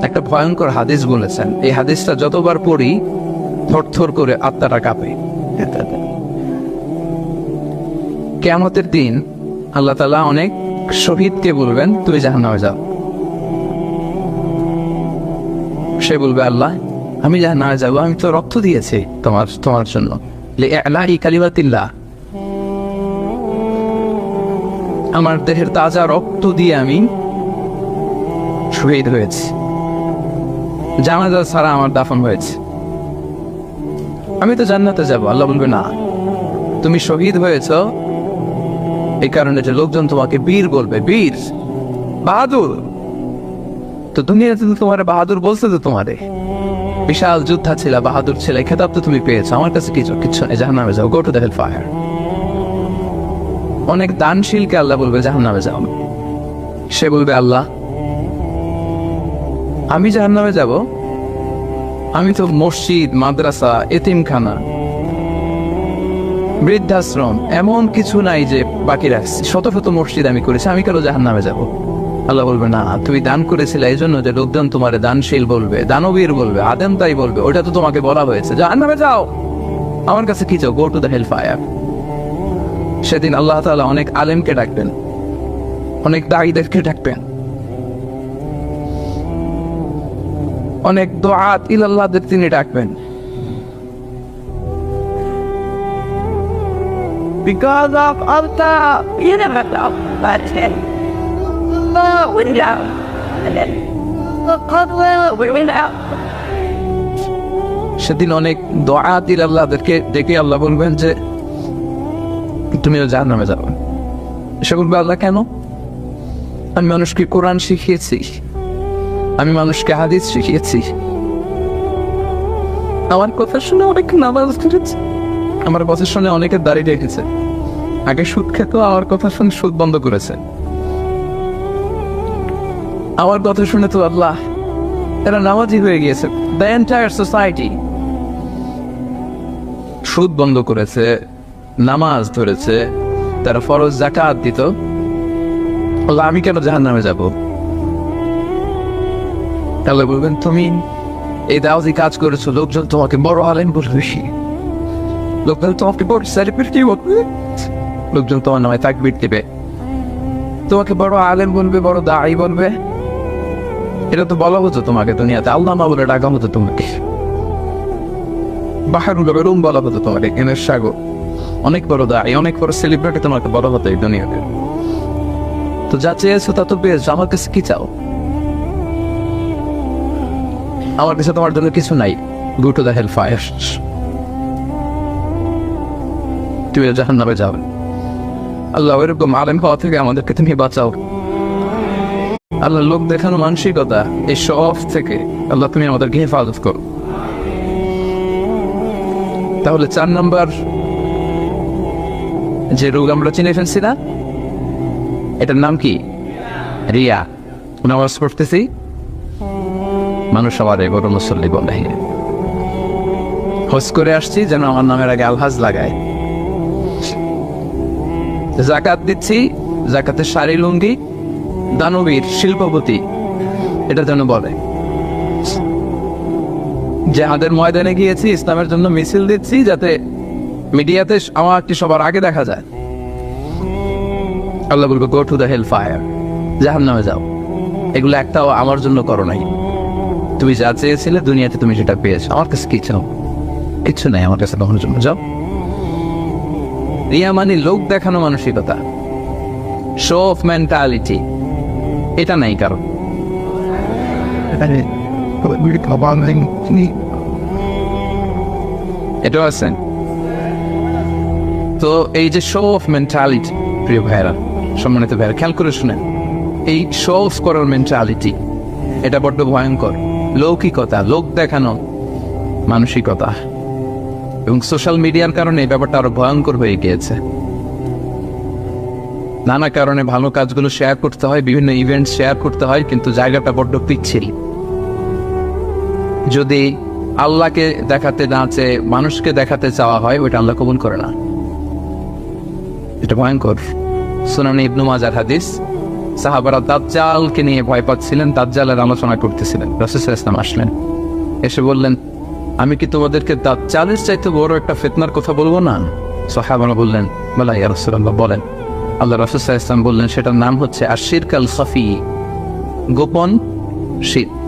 একটা ভয়ঙ্কর হাদিস বলেছেন, এই হাদিসটা যতবার পড়ি থরথর করে আত্মাটা কাঁপে। কিয়ামতের দিন আল্লাহ তাআলা অনেক শহীদকে বলবেন তুমি জাহান্নামে যাও। সে বলবে আল্লাহ আমি জাহান্নামে যাবো, আমি তো রক্ত দিয়েছি তোমার জন্য, লিইলাহি কালিমাতিল্লাহ, আমার দেহের তাজা রক্ত দিয়ে আমি শহীদ হয়েছি, জানাজা ছাড়া আমার দাফন হয়েছে, আমি তো জান্নাতে যাব। আল্লাহ বলবে না, তুমি শহীদ হয়েছ এই কারণে যে লোকজন তোমাকে বীর বলবে, বীর বাহাদুর। তো দুনিয়াতে তো তোমার বাহাদুর বলছে, তো তোমারে বিশাল যোদ্ধা ছিল, বাহাদুর ছিল, খেতাব তো তুমি পেয়েছো, আমার কাছে কিচ্ছু নেই, জাহান্নামে যাও, go to the hell fire. অনেক দানশীলকে আল্লাহ বলবে জাহান্নামে যাও। সে বলবে আল্লাহ আমি জাহান্নামে যাব, আমি তো মসজিদ, মাদ্রাসা, এতিমখানা, বৃদ্ধাশ্রম এমন কিছু নাই যে বাকি রাখছি, শত শত মসজিদ আমি করেছি, আমি কেন জাহান্নামে যাব? আল্লাহ বলবে না, তুমি দান করেছিলে এই জন্য যে লোকজন তোমার দানশীল বলবে, দানবীর বলবে, আদেম তাই বলবে, ওটা তো তোমাকে বলা হয়েছে, জাহান্নামে যাও, আমার কাছে কি চাও, go to the hell fire. সেদিন আল্লাহ তাআলা অনেক আলেমকে ডাকবেন, অনেক দাঈদেরকে ডাকবেন, অনেক দুআত ইলাল্লাহদের তিনি ডাকবেন। Because of Allah, you never know, but then, oh, we know, and then, we know. সেদিন অনেক দুআত ইলাল্লাহদেরকে ডেকে আল্লাহ বলবেন যে তুমিও জাহান্নামে যাবে। সে বলবে আল্লাহ কেন? আমি মানুষকে কোরআন শিখিয়েছি, আমি মানুষকে হাদিস শিখিয়েছি, আমার কথা শুনে অনেক নামাজ পড়েছে, আমার কথা শুনে অনেকে দাড়ি রেখেছে, আগে সুদ খেত, আমার কথা শুনে সুদ বন্ধ করেছে, আমার কথা শুনে তো আল্লাহ এরা নামাজি হয়ে গিয়েছে। দ্য এন্টায়ার সোসাইটি সুদ বন্ধ করেছে, নামাজ ধরেছে, তারা ফরজ যাকাত দিত, আল্লাহ আমি কেন জাহান্নামে যাব? আল্লাহ বলবেন তুমি এই দাওয়াতি কাজ করেছো, লোকজন তোমাকে বড় আলেম বলবে, লোকজন তোমাকে বড় সেলিব্রিটি বলবে, লোকজন তোমার নামে তাকবীর দিবে, তোমাকে বড় আলেম বলবে, বড় দাঈ বলবে, এটা তো বলা হতো তোমাকে দুনিয়াতে, আল্লামা বলে ডাকা হতো তোমাকে, বাহারুল উলুম বলা হতো তোমাকে, জ্ঞানের সাগর, অনেক বড় দাঈ, অনেক বড় সেলিব্রিটি তোমাকে বলা হতো এই দুনিয়াতে। তো যা চেয়েছো তা তো পেয়েছো, আমার কাছে কি চাও? আমার কাছে তোমার জন্য কিছু নাই, go to the hell fire, তুমি জাহান্নামে যাও। আল্লাহ এরকম আলেম হওয়া থেকে আমাদেরকে তুমি বাঁচাও। আল্লাহ লোক দেখানো মানসিকতা, এই শো অফ থেকে আল্লাহ তুমি আমাদেরকে হেফাজত করো। তাহলে 4 নাম্বার যে রোগ আমরা চিনে ফেলছি না, এটার নাম কি? রিয়া। নামাজ পড়তেছি, মানুষ আমারে বড় মুসল্লি বলে, হজ করে আসছি যেন আমার নামের আগে আলহাজ লাগায়, যাকাত দিচ্ছি, যাকাতের শাড়ি লুঙ্গি, দানবীর শিল্পপতি এটা যেন বলে, জিহাদের ময়দানে গিয়েছি, ইসলামের জন্য মিছিল দিচ্ছি, যাতে মিডিয়াতে আমাকে সবার আগে দেখা যায়। আল্লাহ বলবে go to the hell fire, জাহান্নামে যাও। এগুলো একটাও আমার জন্য করো নাই, তুমি যা চেয়েছিলে দুনিয়াতে তুমি সেটা পেয়েছো, আমার কাছে কি চাও? কিচ্ছু নাই আমার কাছে তোমার জন্য, যাও। রিয়া মানে লোক দেখানো মানসিকতা, শো অফ মেন্টালিটি, এটা নাই কারণ। এটাও আছে। তো এই যে শো অফ মেন্টালিটি, প্রিয় ভাইরা, সম্মানিত ভাইরা, খেয়াল করে শুনেন, এই শো অফ করার মেন্টালিটি এটা বড্ড ভয়ঙ্কর। লৌকিকতা, লোক দেখানো মানসিকতা, এবং সোশ্যাল মিডিয়ার কারণে এই ব্যাপারটা আরো ভয়ঙ্কর হয়ে গিয়েছে। নানা কারণে ভালো কাজগুলো শেয়ার করতে হয়, বিভিন্ন ইভেন্ট শেয়ার করতে হয়, কিন্তু জায়গাটা বড্ড পিচ্ছিল। যদি আল্লাহকে দেখাতে না চেয়ে মানুষকে দেখাতে চাওয়া হয়, ওইটা আল্লাহ কবুল করে না, এটা ভয়ঙ্কর। সুনানে ইবনে মাজার হাদিস, সাহাবারা দাজ্জালকে নিয়ে ভয় পাচ্ছিলেন, দাজ্জালের আলোচনা করতেছিলেন। রাসূল সাল্লাল্লাহু আলাইহি ওয়াসাল্লাম আসলেন, এসে বললেন, আমি কি তোমাদেরকে দাজ্জালের চাইতে বড় একটা ফিতনার কথা বলবো না? সাহাবারা বললেন, বলা ইয়া রাসূলুল্লাহ, বলেন। আল্লাহ রাসূল সাল্লাল্লাহু আলাইহি ওয়াসাল্লাম বললেন, সেটার নাম হচ্ছে আশিরক আল খাফি, গোপন শিরক।